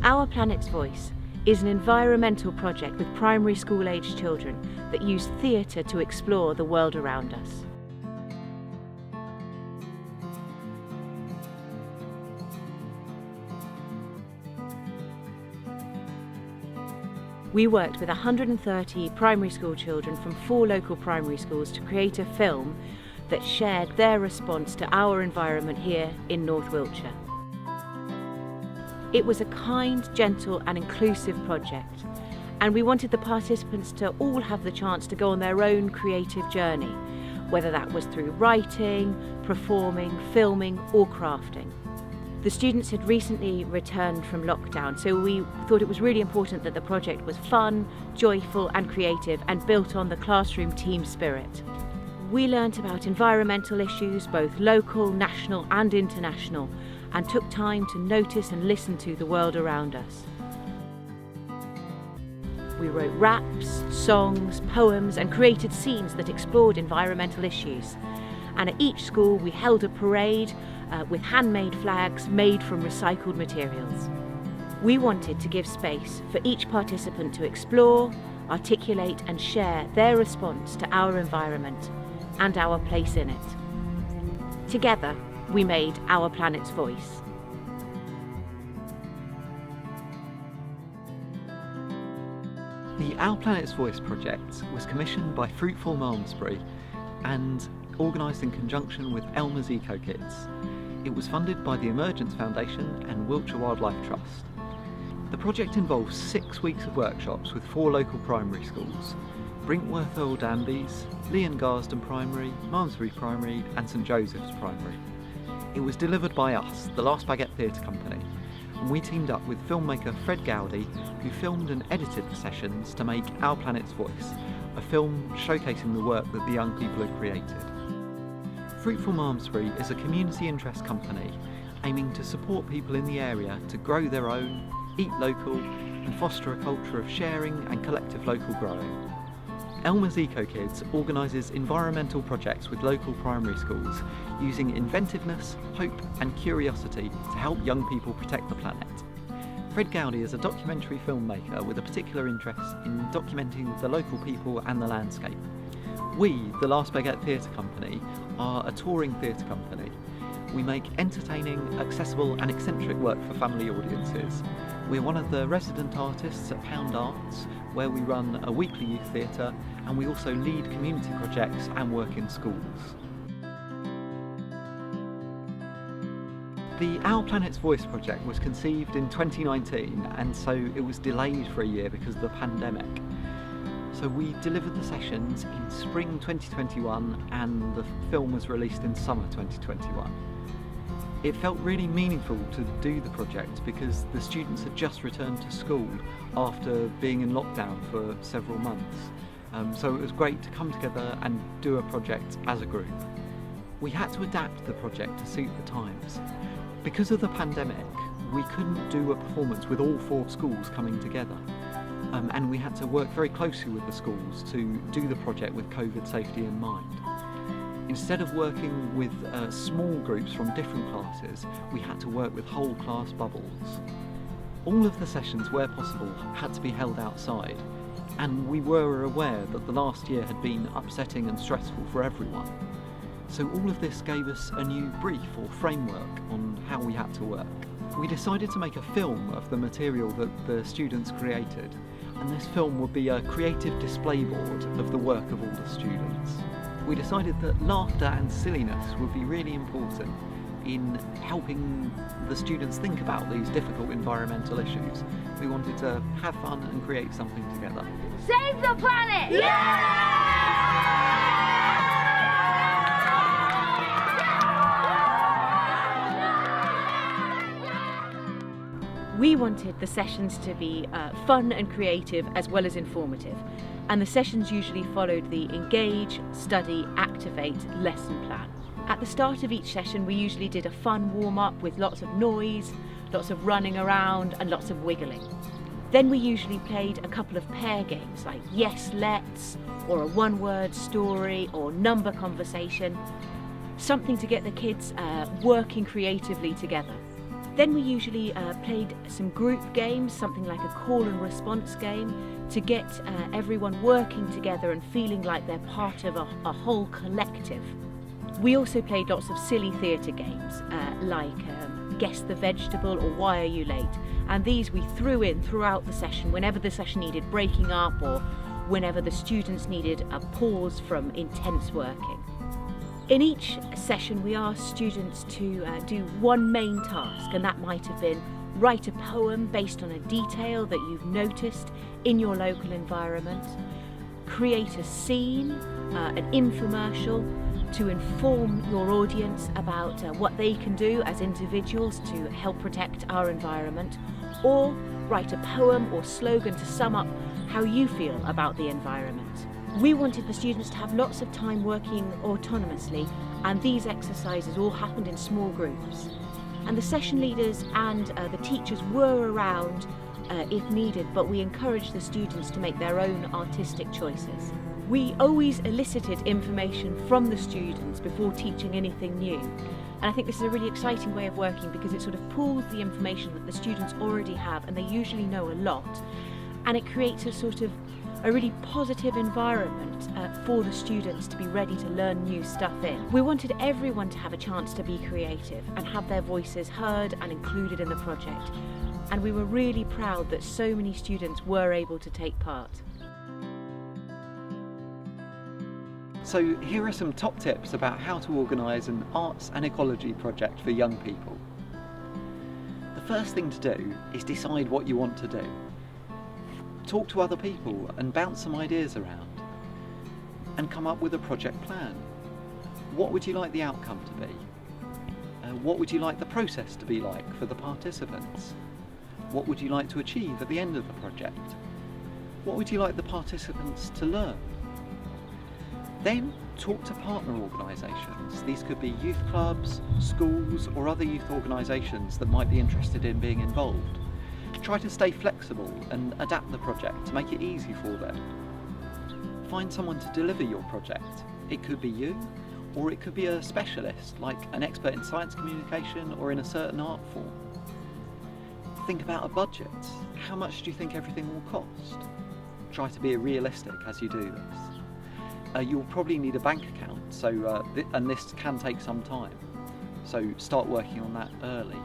Our Planet's Voice is an environmental project with primary school aged children that use theatre to explore the world around us. We worked with 130 primary school children from 4 local primary schools to create a film that shared their response to our environment here in North Wiltshire. It was a kind, gentle and inclusive project, and we wanted the participants to all have the chance to go on their own creative journey, whether that was through writing, performing, filming or crafting. The students had recently returned from lockdown, so we thought it was really important that the project was fun, joyful and creative and built on the classroom team spirit. We learnt about environmental issues, both local, national and international, and took time to notice and listen to the world around us. We wrote raps, songs, poems and created scenes that explored environmental issues. And at each school we held a parade with handmade flags made from recycled materials. We wanted to give space for each participant to explore, articulate and share their response to our environment and our place in it. Together we made Our Planet's Voice. The Our Planet's Voice project was commissioned by Fruitful Malmesbury and organised in conjunction with Elmer's Eco Kids. It was funded by the Emergence Foundation and Wiltshire Wildlife Trust. The project involves 6 weeks of workshops with 4 local primary schools: Brinkworth Earl Danby's, Lee and Garsden Primary, Malmesbury Primary and St Joseph's Primary. It was delivered by us, the Last Baguette Theatre Company, and we teamed up with filmmaker Fred Gowdy, who filmed and edited the sessions to make Our Planet's Voice, a film showcasing the work that the young people had created. Fruitful Malmesbury is a community interest company aiming to support people in the area to grow their own, eat local and foster a culture of sharing and collective local growing. Elmer's Eco Kids organises environmental projects with local primary schools using inventiveness, hope and curiosity to help young people protect the planet. Fred Gowdy is a documentary filmmaker with a particular interest in documenting the local people and the landscape. We, the Last Baguette Theatre Company, are a touring theatre company. We make entertaining, accessible and eccentric work for family audiences. We're one of the resident artists at Pound Arts, where we run a weekly youth theatre, and we also lead community projects and work in schools. The Our Planet's Voice project was conceived in 2019, and so it was delayed for a year because of the pandemic. So we delivered the sessions in spring 2021 and the film was released in summer 2021. It felt really meaningful to do the project because the students had just returned to school after being in lockdown for several months. So it was great to come together and do a project as a group. We had to adapt the project to suit the times. Because of the pandemic, we couldn't do a performance with all 4 schools coming together. And we had to work very closely with the schools to do the project with COVID safety in mind. Instead of working with small groups from different classes, we had to work with whole class bubbles. All of the sessions, where possible, had to be held outside, and we were aware that the last year had been upsetting and stressful for everyone. So all of this gave us a new brief or framework on how we had to work. We decided to make a film of the material that the students created, and this film would be a creative display board of the work of all the students. We decided that laughter and silliness would be really important in helping the students think about these difficult environmental issues. We wanted to have fun and create something together. Save the planet! Yeah! We wanted the sessions to be fun and creative as well as informative, and the sessions usually followed the engage, study, activate lesson plan. At the start of each session we usually did a fun warm-up with lots of noise, lots of running around and lots of wiggling. Then we usually played a couple of pair games like Yes Let's, or a one-word story or number conversation, something to get the kids working creatively together. Then we usually played some group games, something like a call and response game, to get everyone working together and feeling like they're part of a whole collective. We also played lots of silly theatre games, like Guess the Vegetable or Why Are You Late? And these we threw in throughout the session, whenever the session needed breaking up or whenever the students needed a pause from intense working. In each session we asked students to do one main task, and that might have been write a poem based on a detail that you've noticed in your local environment, create a scene, an infomercial to inform your audience about what they can do as individuals to help protect our environment, or write a poem or slogan to sum up how you feel about the environment. We wanted the students to have lots of time working autonomously, and these exercises all happened in small groups. And the session leaders and the teachers were around if needed, but we encouraged the students to make their own artistic choices. We always elicited information from the students before teaching anything new. And I think this is a really exciting way of working, because it sort of pools the information that the students already have, and they usually know a lot, and it creates a really positive environment for the students to be ready to learn new stuff in. We wanted everyone to have a chance to be creative and have their voices heard and included in the project, and we were really proud that so many students were able to take part. So here are some top tips about how to organise an arts and ecology project for young people. The first thing to do is decide what you want to do. Talk to other people and bounce some ideas around, and come up with a project plan. What would you like the outcome to be? What would you like the process to be like for the participants? What would you like to achieve at the end of the project? What would you like the participants to learn? Then talk to partner organisations. These could be youth clubs, schools, or other youth organisations that might be interested in being involved. Try to stay flexible and adapt the project to make it easy for them. Find someone to deliver your project. It could be you, or it could be a specialist, like an expert in science communication or in a certain art form. Think about a budget. How much do you think everything will cost? Try to be realistic as you do this. You'll probably need a bank account, and this can take some time, so start working on that early.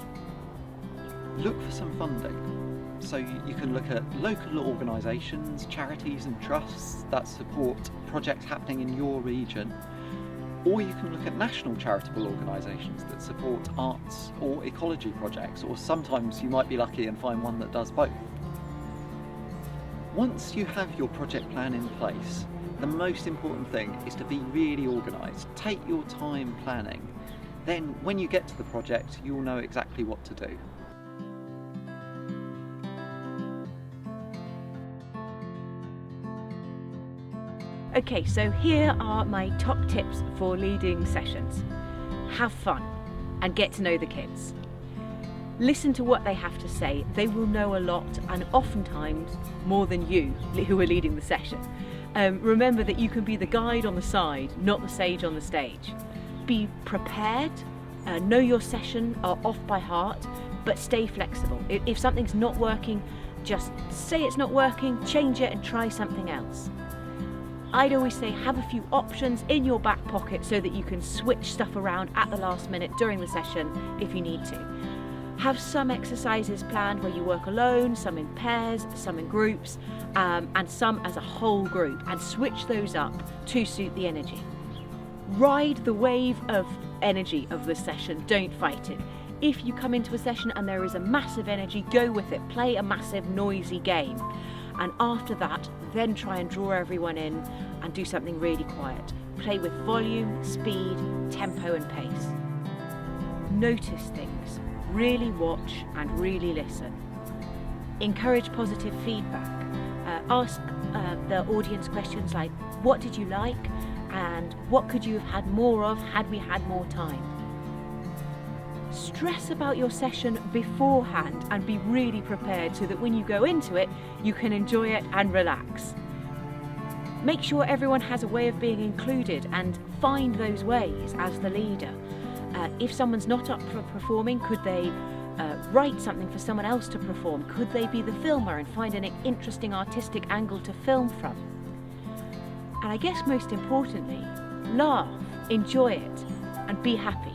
Look for some funding. So you can look at local organisations, charities and trusts that support projects happening in your region, or you can look at national charitable organisations that support arts or ecology projects, or sometimes you might be lucky and find one that does both. Once you have your project plan in place, the most important thing is to be really organised. Take your time planning. Then when you get to the project, you'll know exactly what to do. Okay, so here are my top tips for leading sessions. Have fun and get to know the kids. Listen to what they have to say. They will know a lot, and oftentimes more than you who are leading the session. Remember that you can be the guide on the side, not the sage on the stage. Be prepared, know your session off by heart, but stay flexible. If something's not working, just say it's not working, change it and try something else. I'd always say have a few options in your back pocket so that you can switch stuff around at the last minute during the session if you need to. Have some exercises planned where you work alone, some in pairs, some in groups, and some as a whole group, and switch those up to suit the energy. Ride the wave of energy of the session, don't fight it. If you come into a session and there is a massive energy, go with it, play a massive noisy game. And after that, then try and draw everyone in and do something really quiet. Play with volume, speed, tempo and pace. Notice things, really watch and really listen. Encourage positive feedback. Ask the audience questions like, what did you like? And what could you have had more of had we had more time? Stress about your session beforehand and be really prepared so that when you go into it, you can enjoy it and relax. Make sure everyone has a way of being included and find those ways as the leader. If someone's not up for performing, could they write something for someone else to perform? Could they be the filmer and find an interesting artistic angle to film from? And I guess most importantly, laugh, enjoy it, and be happy.